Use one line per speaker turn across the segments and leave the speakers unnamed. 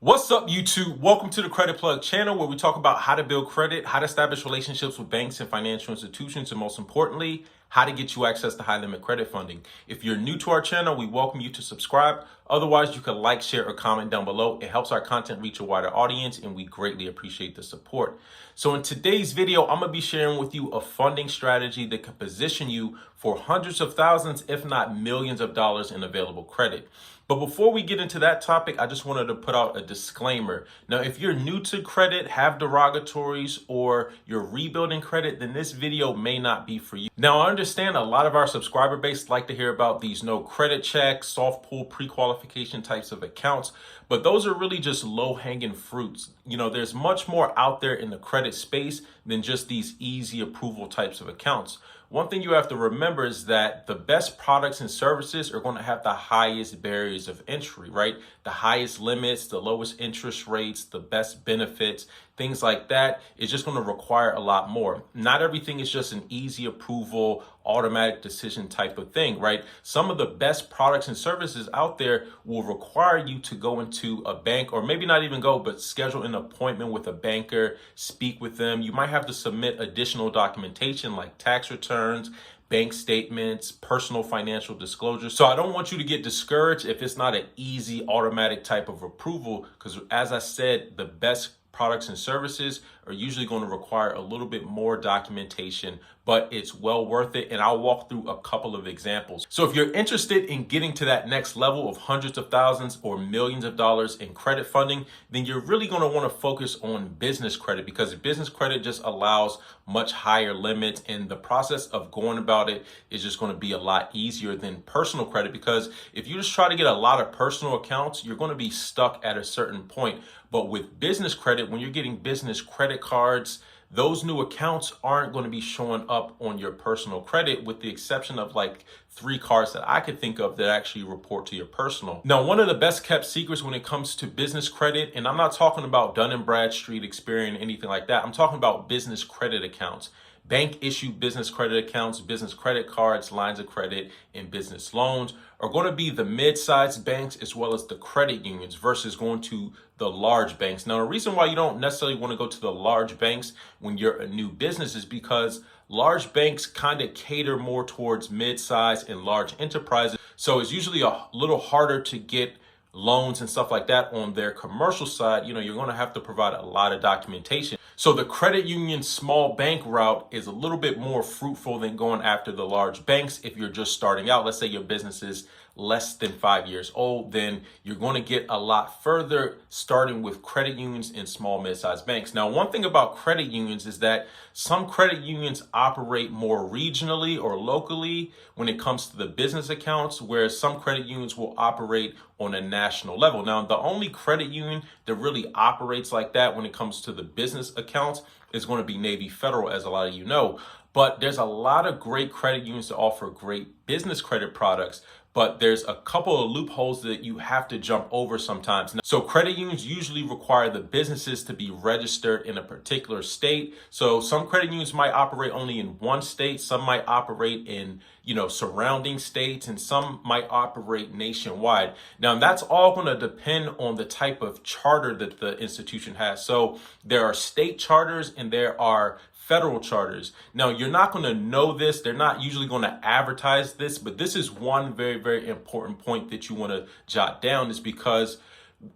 What's up, YouTube? Welcome to the Credit Plug channel, where we talk about how to build credit, how to establish relationships with banks and financial institutions, and most importantly, how to get you access to high limit credit funding. If you're new to our channel, we welcome you to subscribe. Otherwise, you can like, share, or comment down below. It helps our content reach a wider audience, and we greatly appreciate the support. So in today's video, I'm going to be sharing with you a funding strategy that can position you for hundreds of thousands, if not millions of dollars in available credit. But before we get into that topic, I just wanted to put out a disclaimer. Now, if you're new to credit, have derogatories, or you're rebuilding credit, then this video may not be for you. Now, I understand a lot of our subscriber base like to hear about these no credit checks, soft pull, pre-qualification types of accounts, but those are really just low-hanging fruits. You know, there's much more out there in the credit space than just these easy approval types of accounts. One thing you have to remember is that the best products and services are going to have the highest barriers of entry, right? The highest limits, the lowest interest rates, the best benefits, things like that. It's just going to require a lot more. Not everything is just an easy approval, automatic decision type of thing, right? Some of the best products and services out there will require you to go into a bank, or maybe not even go, but schedule an appointment with a banker, speak with them. You might have to submit additional documentation like tax returns, bank statements, personal financial disclosures. So I don't want you to get discouraged if it's not an easy automatic type of approval, because as I said, the best products and services are usually going to require a little bit more documentation, but it's well worth it. And I'll walk through a couple of examples. So if you're interested in getting to that next level of hundreds of thousands or millions of dollars in credit funding, then you're really going to want to focus on business credit, because business credit just allows much higher limits, and the process of going about it is just going to be a lot easier than personal credit. Because if you just try to get a lot of personal accounts, you're going to be stuck at a certain point. But with business credit, when you're getting business credit cards, those new accounts aren't going to be showing up on your personal credit, with the exception of like 3 cards that I could think of that actually report to your personal. Now, one of the best kept secrets when it comes to business credit, and I'm not talking about Dun & Bradstreet, Experian, anything like that. I'm talking about business credit accounts. Bank issued business credit accounts, business credit cards, lines of credit, and business loans are going to be the mid-sized banks as well as the credit unions versus going to the large banks. Now, the reason why you don't necessarily want to go to the large banks when you're a new business is because large banks kind of cater more towards mid-sized and large enterprises. So it's usually a little harder to get loans and stuff like that on their commercial side. You know, you're going to have to provide a lot of documentation. So the credit union small bank route is a little bit more fruitful than going after the large banks. If you're just starting out, let's say your business is less than 5 years old, then you're going to get a lot further starting with credit unions and small mid-sized banks. Now, one thing about credit unions is that some credit unions operate more regionally or locally when it comes to the business accounts, whereas some credit unions will operate on a national level. Now, the only credit union that really operates like that when it comes to the business accounts is going to be Navy Federal, as a lot of you know. But there's a lot of great credit unions that offer great business credit products, but there's a couple of loopholes that you have to jump over sometimes. So credit unions usually require the businesses to be registered in a particular state. So some credit unions might operate only in one state, some might operate in, surrounding states, and some might operate nationwide. Now, that's all going to depend on the type of charter that the institution has. So there are state charters and there are federal charters. Now, you're not going to know this. They're not usually going to advertise this, but this is one very, very important point that you want to jot down, is because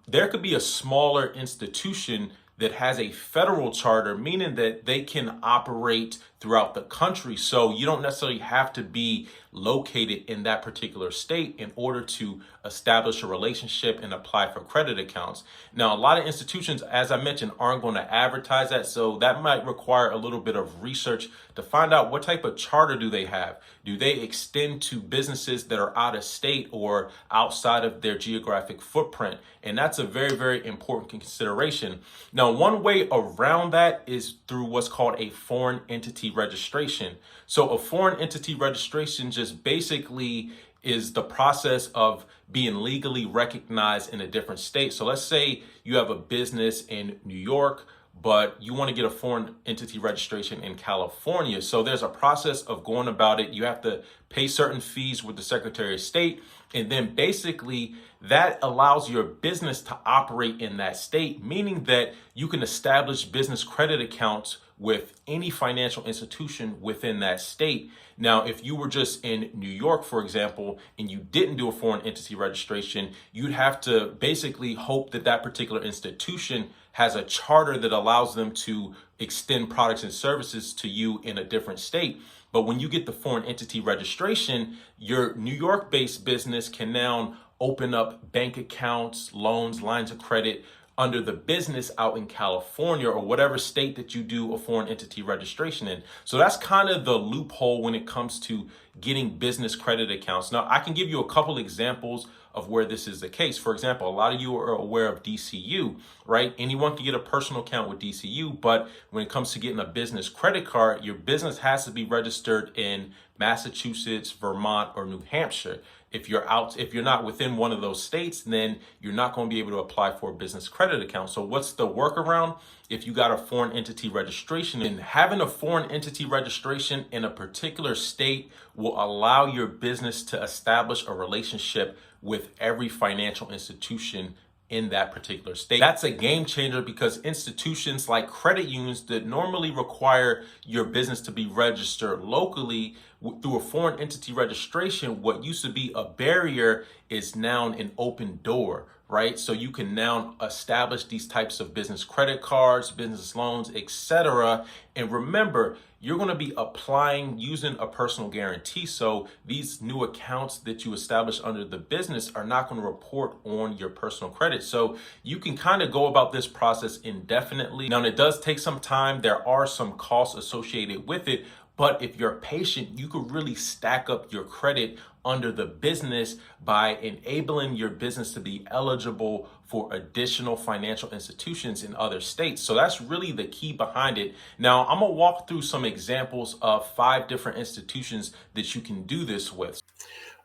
there could be a smaller institution that has a federal charter, meaning that they can operate throughout the country. So you don't necessarily have to be located in that particular state in order to establish a relationship and apply for credit accounts. Now, a lot of institutions, as I mentioned, aren't going to advertise that. So that might require a little bit of research to find out what type of charter do they have. Do they extend to businesses that are out of state or outside of their geographic footprint? And that's a very, very important consideration. Now, one way around that is through what's called a foreign entity registration. So a foreign entity registration just basically is the process of being legally recognized in a different state. So let's say you have a business in New York, but you want to get a foreign entity registration in California. So there's a process of going about it. You have to pay certain fees with the Secretary of State. And then basically that allows your business to operate in that state, meaning that you can establish business credit accounts with any financial institution within that state. Now, if you were just in New York, for example, and you didn't do a foreign entity registration, you'd have to basically hope that that particular institution has a charter that allows them to extend products and services to you in a different state. But when you get the foreign entity registration, your New York-based business can now open up bank accounts, loans, lines of credit under the business out in California or whatever state that you do a foreign entity registration in. So that's kind of the loophole when it comes to getting business credit accounts. Now, I can give you a couple examples of where this is the case. For example, a lot of you are aware of DCU, right? Anyone can get a personal account with DCU, but when it comes to getting a business credit card, your business has to be registered in Massachusetts, Vermont, or New Hampshire. If you're not within one of those states, then you're not going to be able to apply for a business credit account. So what's the workaround? If you got a foreign entity registration, and having a foreign entity registration in a particular state will allow your business to establish a relationship with every financial institution in that particular state. That's a game changer because institutions like credit unions that normally require your business to be registered locally through a foreign entity registration, what used to be a barrier is now an open door, right? So you can now establish these types of business credit cards, business loans, etc. And remember, you're going to be applying using a personal guarantee. So these new accounts that you establish under the business are not going to report on your personal credit. So you can kind of go about this process indefinitely. Now, it does take some time. There are some costs associated with it. But if you're patient, you could really stack up your credit under the business by enabling your business to be eligible for additional financial institutions in other states. So that's really the key behind it. Now, I'm gonna walk through some examples of 5 different institutions that you can do this with.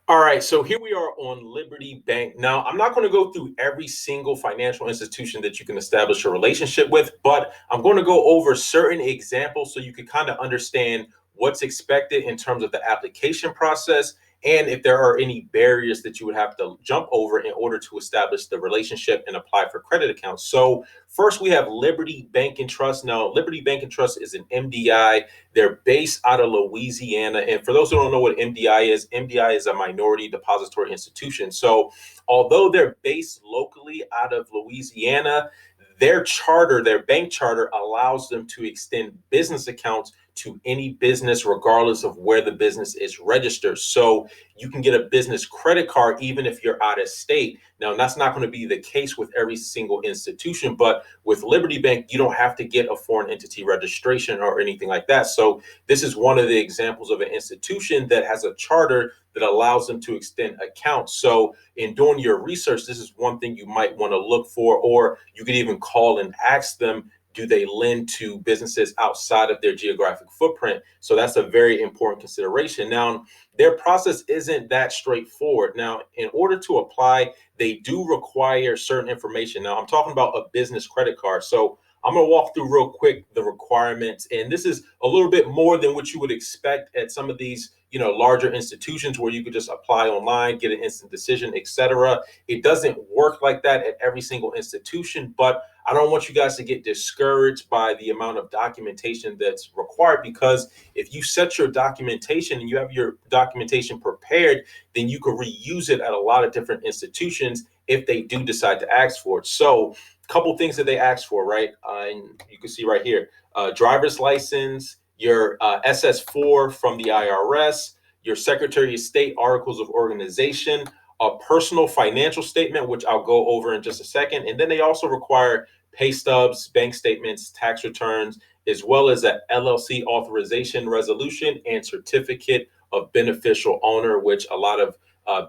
All right, so here we are on Liberty Bank. Now, I'm not going to go through every single financial institution that you can establish a relationship with, but I'm going to go over certain examples so you can kind of understand what's expected in terms of the application process and if there are any barriers that you would have to jump over in order to establish the relationship and apply for credit accounts. So first we have Liberty Bank and Trust. Now, Liberty Bank and Trust is an MDI. They're based out of Louisiana. And for those who don't know what MDI is a minority depository institution. So although they're based locally out of Louisiana, their charter, their bank charter allows them to extend business accounts to any business, regardless of where the business is registered. So you can get a business credit card even if you're out of state. Now, that's not going to be the case with every single institution, but with Liberty Bank, you don't have to get a foreign entity registration or anything like that. So this is one of the examples of an institution that has a charter that allows them to extend accounts. So in doing your research, this is one thing you might want to look for, or you could even call and ask them, do they lend to businesses outside of their geographic footprint? So that's a very important consideration. Now, their process isn't that straightforward. Now, in order to apply, they do require certain information. Now, I'm talking about a business credit card. So I'm going to walk through real quick the requirements. And this is a little bit more than what you would expect at some of these, larger institutions where you could just apply online, get an instant decision, etc. It doesn't work like that at every single institution, but I don't want you guys to get discouraged by the amount of documentation that's required, because if you set your documentation and you have your documentation prepared, then you can reuse it at a lot of different institutions if they do decide to ask for it. So a couple things that they ask for, right? And you can see right here, driver's license, your SS4 from the IRS, your Secretary of State articles of organization, a personal financial statement, which I'll go over in just a second. And then they also require pay stubs, bank statements, tax returns, as well as a LLC authorization resolution and certificate of beneficial owner, which a lot of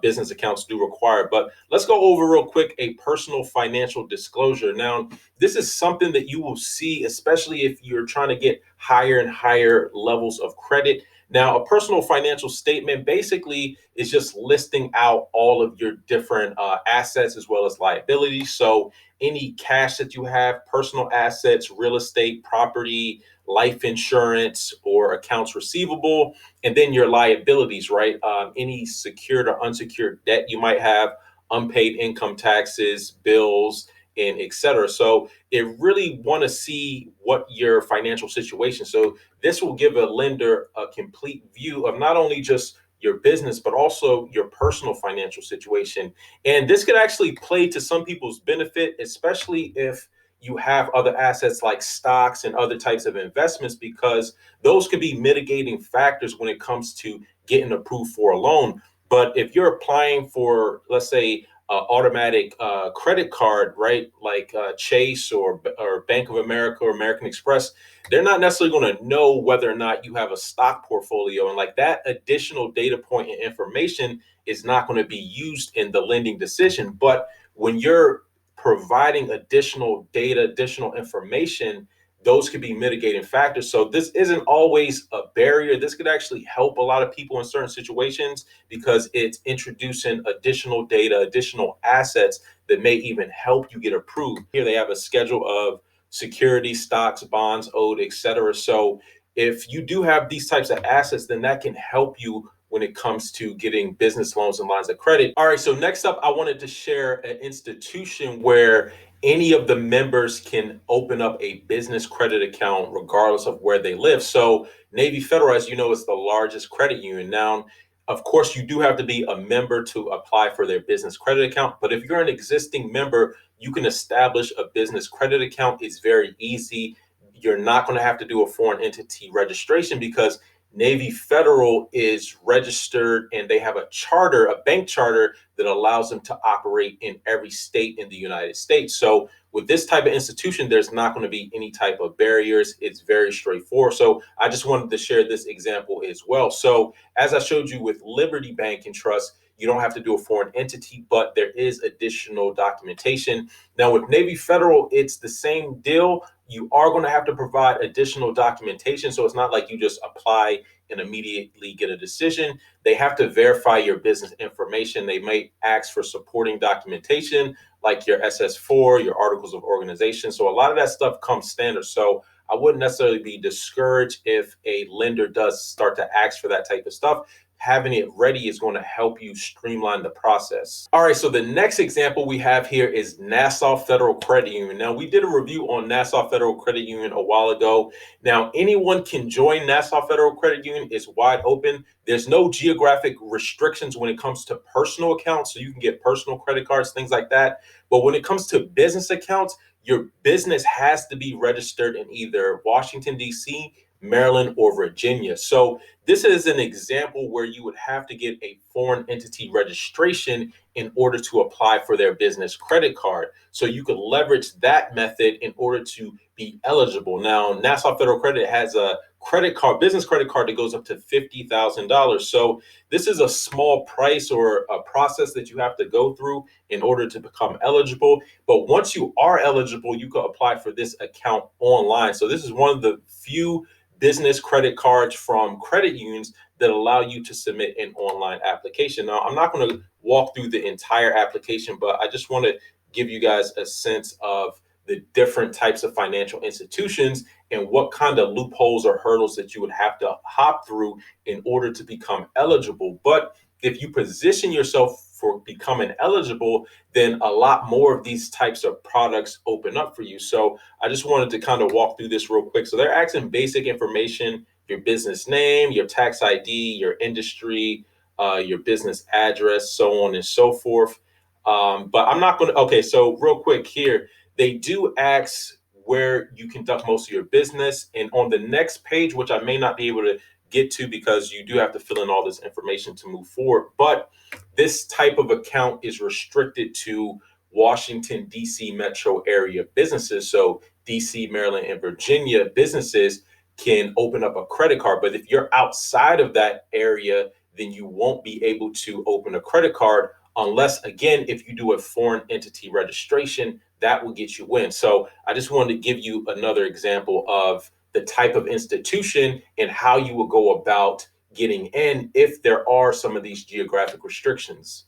business accounts do require. But let's go over real quick a personal financial disclosure. Now, this is something that you will see, especially if you're trying to get higher and higher levels of credit. Now, a personal financial statement basically is just listing out all of your different assets as well as liabilities. So, any cash that you have, personal assets, real estate, property, life insurance, or accounts receivable, and then your liabilities, right? Any secured or unsecured debt you might have, unpaid income taxes, bills, and etc. So it really want to see what your financial situation. So this will give a lender a complete view of not only just your business, but also your personal financial situation. And this could actually play to some people's benefit, especially if you have other assets like stocks and other types of investments, because those could be mitigating factors when it comes to getting approved for a loan. But if you're applying for, let's say, automatic credit card, right, like Chase or Bank of America or American Express, they're not necessarily going to know whether or not you have a stock portfolio, and like that additional data point and information is not going to be used in the lending decision. But when you're providing additional data, additional information, those could be mitigating factors. So this isn't always a barrier. This could actually help a lot of people in certain situations because it's introducing additional data, additional assets that may even help you get approved. Here they have a schedule of securities, stocks, bonds owed, etc. So if you do have these types of assets, then that can help you when it comes to getting business loans and lines of credit. All right, so next up, I wanted to share an institution where any of the members can open up a business credit account regardless of where they live. So Navy Federal, as you know, is the largest credit union. Now, of course, you do have to be a member to apply for their business credit account. But if you're an existing member, you can establish a business credit account. It's very easy. You're not going to have to do a foreign entity registration because Navy Federal is registered and they have a charter, a bank charter that allows them to operate in every state in the United States. So with this type of institution, there's not going to be any type of barriers. It's very straightforward. So I just wanted to share this example as well. So as I showed you with Liberty Bank and Trust, you don't have to do a foreign entity, but there is additional documentation. Now with Navy Federal, it's the same deal. You are going to have to provide additional documentation. So it's not like you just apply and immediately get a decision. They have to verify your business information. They may ask for supporting documentation like your SS4, your articles of organization. So a lot of that stuff comes standard. So I wouldn't necessarily be discouraged if a lender does start to ask for that type of stuff. Having it ready is going to help you streamline the process. All right, so the next example we have here is Nassau Federal Credit Union. Now, we did a review on Nassau Federal Credit Union a while ago. Now, anyone can join Nassau Federal Credit Union. It's wide open. There's no geographic restrictions when it comes to personal accounts, so you can get personal credit cards, things like that. But when it comes to business accounts, your business has to be registered in either Washington, D.C., Maryland, or Virginia. So this is an example where you would have to get a foreign entity registration in order to apply for their business credit card. So you could leverage that method in order to be eligible. Now, Nassau Federal Credit has a credit card, business credit card that goes up to $50,000. So this is a small price or a process that you have to go through in order to become eligible. But once you are eligible, you can apply for this account online. So this is one of the few business credit cards from credit unions that allow you to submit an online application. Now, I'm not going to walk through the entire application, but I just want to give you guys a sense of the different types of financial institutions and what kind of loopholes or hurdles that you would have to hop through in order to become eligible. But if you position yourself for becoming eligible, then a lot more of these types of products open up for you. So I just wanted to kind of walk through this real quick. So they're asking basic information, your business name, your tax ID, your industry, your business address, so on and so forth. But I'm not going to, okay, so real quick here, they do ask where you conduct most of your business. And on the next page, which I may not be able to get to because you do have to fill in all this information to move forward, but this type of account is restricted to Washington, D.C. metro area businesses. So D.C., Maryland, and Virginia businesses can open up a credit card. But if you're outside of that area, then you won't be able to open a credit card unless, again, if you do a foreign entity registration, that will get you in. So I just wanted to give you another example of the type of institution and how you will go about getting in if there are some of these geographic restrictions.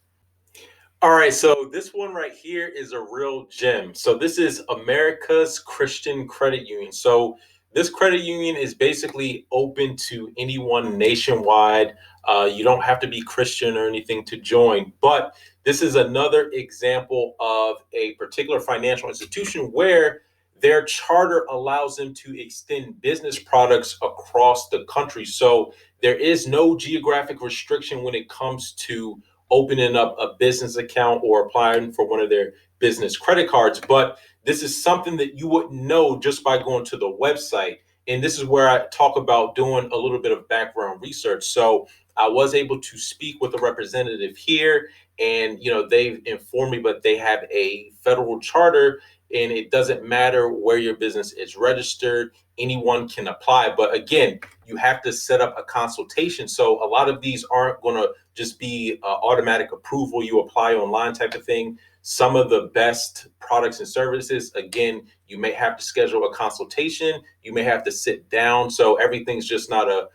All right, so this one right here is a real gem. So this is America's Christian Credit Union. So this credit union is basically open to anyone nationwide. You don't have to be Christian or anything to join, but this is another example of a particular financial institution where their charter allows them to extend business products across the country. So there is no geographic restriction when it comes to opening up a business account or applying for one of their business credit cards. But this is something that you wouldn't know just by going to the website. And this is where I talk about doing a little bit of background research. So I was able to speak with a representative here, and they've informed me, but they have a federal charter, and it doesn't matter where your business is registered, anyone can apply. But again, you have to set up a consultation. So a lot of these aren't going to just be automatic approval, you apply online type of thing. Some of the best products and services, again, you may have to schedule a consultation, you may have to sit down. So everything's just not a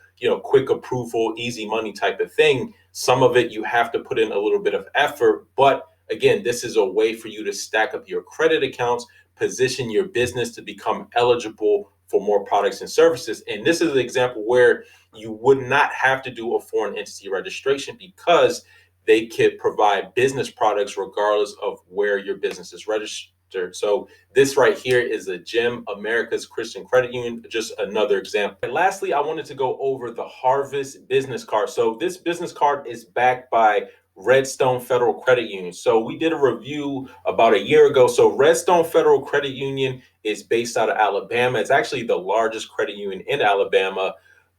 quick approval, easy money type of thing. Some of it you have to put in a little bit of effort, but again, this is a way for you to stack up your credit accounts, position your business to become eligible for more products and services. And this is an example where you would not have to do a foreign entity registration because they could provide business products regardless of where your business is registered. So this right here is a gem, America's Christian Credit Union, just another example. And lastly, I wanted to go over the Harvest business card. So this business card is backed by Redstone Federal Credit Union. So we did a review about a year ago. So Redstone Federal Credit Union is based out of Alabama. It's actually the largest credit union in Alabama.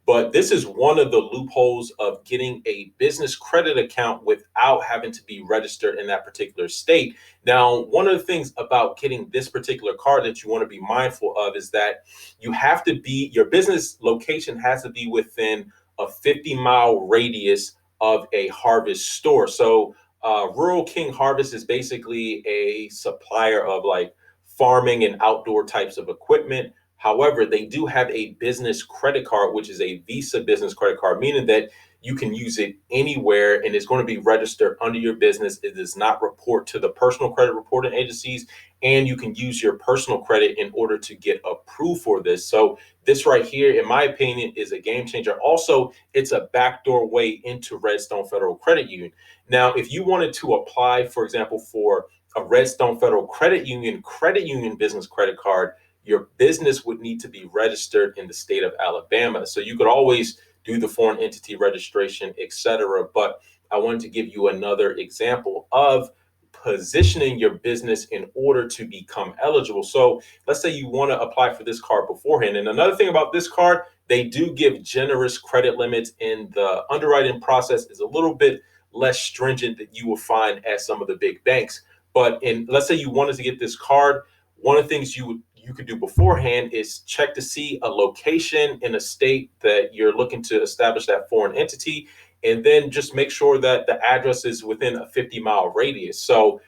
But this is one of the loopholes of getting a business credit account without having to be registered in that particular state. Now, one of the things about getting this particular card that you want to be mindful of is that your business location has to be within a 50-mile radius of a Harvest store. So Rural King Harvest is basically a supplier of like farming and outdoor types of equipment. However, they do have a business credit card, which is a Visa business credit card, meaning that you can use it anywhere and it's going to be registered under your business. It does not report to the personal credit reporting agencies, and you can use your personal credit in order to get approved for this. So this right here, in my opinion, is a game changer. Also, it's a backdoor way into Redstone Federal Credit Union. Now, if you wanted to apply, for example, for a Redstone Federal Credit Union business credit card, your business would need to be registered in the state of Alabama. So you could always do the foreign entity registration, etc. But I wanted to give you another example of positioning your business in order to become eligible. So let's say you want to apply for this card beforehand. And another thing about this card, they do give generous credit limits, and the underwriting process is a little bit less stringent than you will find at some of the big banks. But let's say you wanted to get this card, one of the things you could do beforehand is check to see a location in a state that you're looking to establish that foreign entity, and then just make sure that the address is within a 50-mile radius. So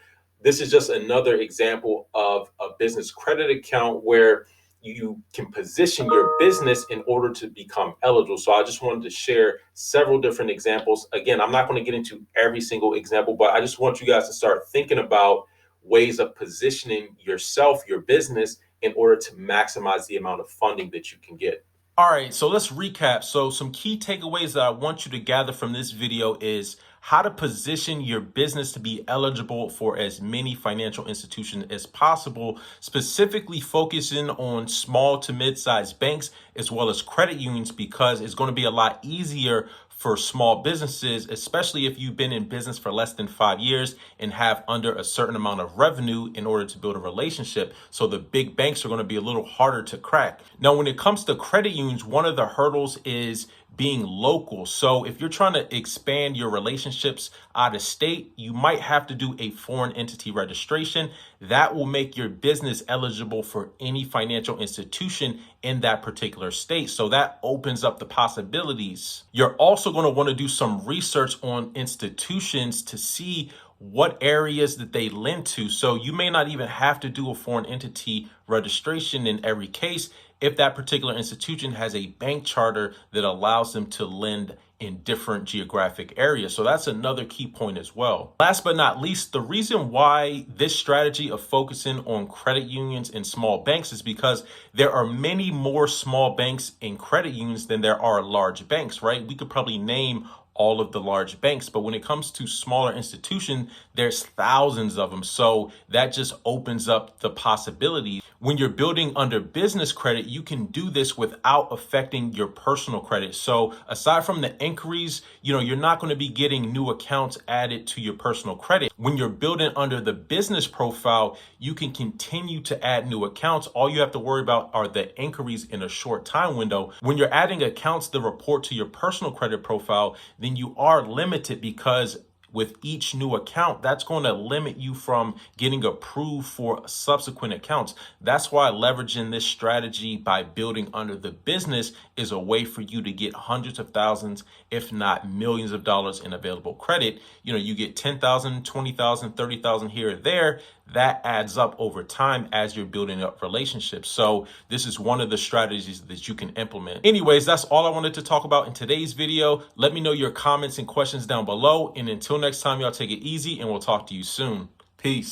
this is just another example of a business credit account where you can position your business in order to become eligible. So I just wanted to share several different examples. Again, I'm not going to get into every single example, but I just want you guys to start thinking about ways of positioning yourself, your business, in order to maximize the amount of funding that you can get. All right, so let's recap. So some key takeaways that I want you to gather from this video is how to position your business to be eligible for as many financial institutions as possible, specifically focusing on small to mid-sized banks as well as credit unions, because it's going to be a lot easier for small businesses, especially if you've been in business for less than 5 years and have under a certain amount of revenue in order to build a relationship. So the big banks are going to be a little harder to crack. Now, when it comes to credit unions, one of the hurdles is being local. So if you're trying to expand your relationships out of state, you might have to do a foreign entity registration. That will make your business eligible for any financial institution in that particular state. So that opens up the possibilities. You're also going to want to do some research on institutions to see what areas that they lend to. So you may not even have to do a foreign entity registration in every case if that particular institution has a bank charter that allows them to lend in different geographic areas. So that's another key point as well. Last but not least, the reason why this strategy of focusing on credit unions and small banks is because there are many more small banks and credit unions than there are large banks, right? We could probably name all of the large banks, but when it comes to smaller institutions, there's thousands of them. So that just opens up the possibility. When you're building under business credit, you can do this without affecting your personal credit. So aside from the inquiries, you're not going to be getting new accounts added to your personal credit. When you're building under the business profile, you can continue to add new accounts. All you have to worry about are the inquiries in a short time window. When you're adding accounts that report to your personal credit profile, then you are limited, because with each new account, that's going to limit you from getting approved for subsequent accounts. That's why leveraging this strategy by building under the business is a way for you to get hundreds of thousands, if not millions of dollars in available credit. You get 10,000, 20,000, 30,000 here or there. That adds up over time as you're building up relationships. So this is one of the strategies that you can implement. Anyways, that's all I wanted to talk about in today's video. Let me know your comments and questions down below. And until next time, y'all take it easy, and we'll talk to you soon. Peace.